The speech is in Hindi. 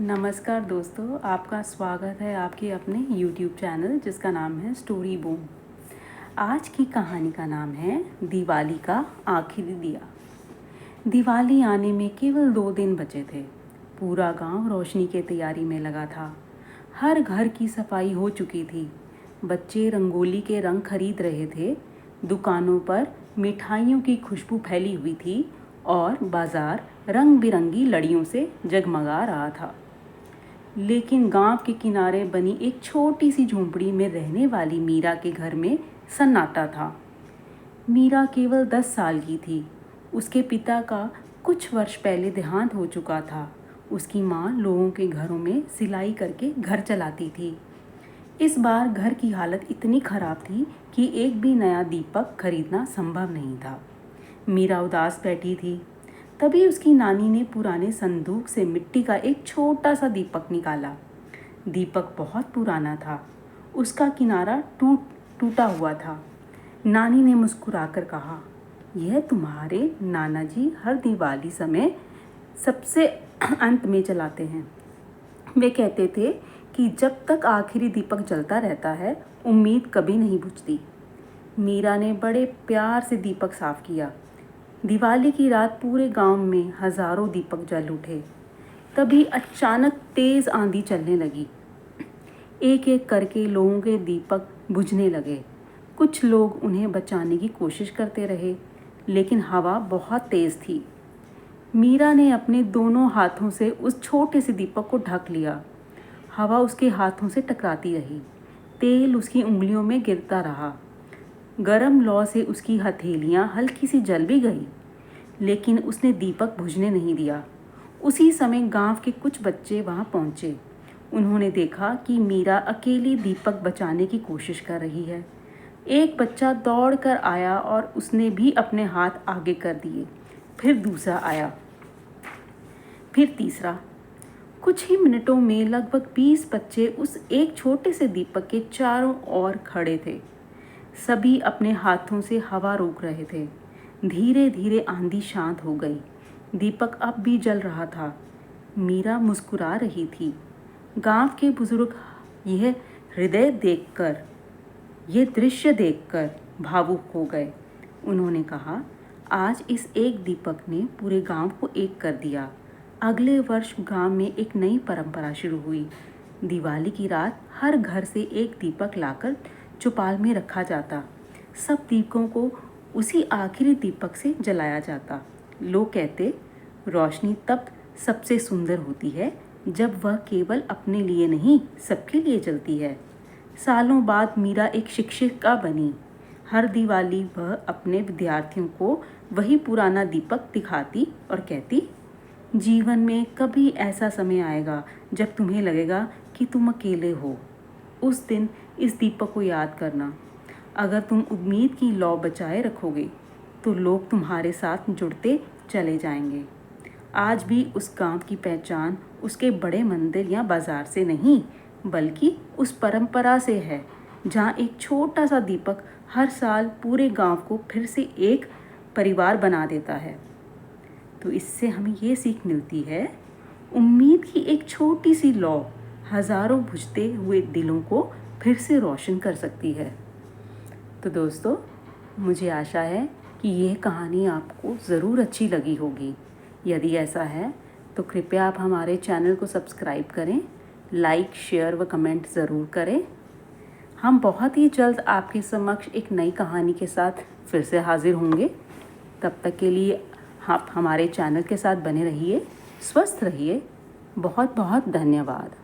नमस्कार दोस्तों, आपका स्वागत है आपके अपने YouTube चैनल जिसका नाम है स्टोरी बूम। आज की कहानी का नाम है दिवाली का आखिरी दिया। दिवाली आने में केवल 2 दिन बचे थे। पूरा गांव रोशनी की तैयारी में लगा था। हर घर की सफाई हो चुकी थी। बच्चे रंगोली के रंग खरीद रहे थे। दुकानों पर मिठाइयों की खुशबू फैली हुई थी और बाजार रंग बिरंगी लड़ियों से जगमगा रहा था। लेकिन गांव के किनारे बनी एक छोटी सी झोंपड़ी में रहने वाली मीरा के घर में सन्नाटा था। मीरा केवल 10 साल की थी। उसके पिता का कुछ वर्ष पहले देहांत हो चुका था। उसकी माँ लोगों के घरों में सिलाई करके घर चलाती थी। इस बार घर की हालत इतनी खराब थी कि एक भी नया दीपक खरीदना संभव नहीं था। मीरा उदास बैठी थी। तभी उसकी नानी ने पुराने संदूक से मिट्टी का एक छोटा सा दीपक निकाला। दीपक बहुत पुराना था। उसका किनारा टूटा हुआ था। नानी ने मुस्कुराकर कहा, यह तुम्हारे नाना जी हर दिवाली समय सबसे अंत में जलाते हैं। वे कहते थे कि जब तक आखिरी दीपक जलता रहता है, उम्मीद कभी नहीं बुझती। मीरा ने बड़े प्यार से दीपक साफ किया। दिवाली की रात पूरे गांव में हजारों दीपक जल उठे। तभी अचानक तेज आंधी चलने लगी। एक एक करके लोगों के दीपक बुझने लगे। कुछ लोग उन्हें बचाने की कोशिश करते रहे, लेकिन हवा बहुत तेज थी। मीरा ने अपने दोनों हाथों से उस छोटे से दीपक को ढक लिया। हवा उसके हाथों से टकराती रही। तेल उसकी उंगलियों में गिरता रहा। गरम लौ से उसकी हथेलियां हल्की सी जल भी गई, लेकिन उसने दीपक बुझने नहीं दिया। उसी समय गांव के कुछ बच्चे वहां पहुंचे। उन्होंने देखा कि मीरा अकेली दीपक बचाने की कोशिश कर रही है। एक बच्चा दौड़कर आया और उसने भी अपने हाथ आगे कर दिए। फिर दूसरा आया, फिर तीसरा। कुछ ही मिनटों में लगभग 20 बच्चे उस एक छोटे से दीपक के चारों ओर खड़े थे। सभी अपने हाथों से हवा रोक रहे थे। धीरे धीरे आंधी शांत हो गई। दीपक अब भी जल रहा था। मीरा मुस्कुरा रही थी। गांव के बुजुर्ग यह दृश्य देखकर भावुक हो गए। उन्होंने कहा, आज इस एक दीपक ने पूरे गांव को एक कर दिया। अगले वर्ष गांव में एक नई परंपरा शुरू हुई। दिवाली की रात हर घर से एक दीपक लाकर चौपाल में रखा जाता। सब दीपकों को उसी आखिरी दीपक से जलाया जाता। लोग कहते, रोशनी तब सबसे सुंदर होती है जब वह केवल अपने लिए नहीं, सबके लिए जलती है। सालों बाद मीरा एक शिक्षिका बनी। हर दिवाली वह अपने विद्यार्थियों को वही पुराना दीपक दिखाती और कहती, जीवन में कभी ऐसा समय आएगा जब तुम्हें लगेगा कि तुम अकेले हो। उस दिन इस दीपक को याद करना। अगर तुम उम्मीद की लौ बचाए रखोगे तो लोग तुम्हारे साथ जुड़ते चले जाएंगे। आज भी उस गांव की पहचान उसके बड़े मंदिर या बाजार से नहीं, बल्कि उस परंपरा से है जहां एक छोटा सा दीपक हर साल पूरे गांव को फिर से एक परिवार बना देता है। तो इससे हमें ये सीख मिलती है, उम्मीद की एक छोटी सी लौ हजारों बुझते हुए दिलों को फिर से रोशन कर सकती है। तो दोस्तों, मुझे आशा है कि यह कहानी आपको ज़रूर अच्छी लगी होगी। यदि ऐसा है तो कृपया आप हमारे चैनल को सब्सक्राइब करें, लाइक, शेयर व कमेंट ज़रूर करें। हम बहुत ही जल्द आपके समक्ष एक नई कहानी के साथ फिर से हाजिर होंगे। तब तक के लिए आप हमारे चैनल के साथ बने रहिए, स्वस्थ रहिए। बहुत बहुत धन्यवाद।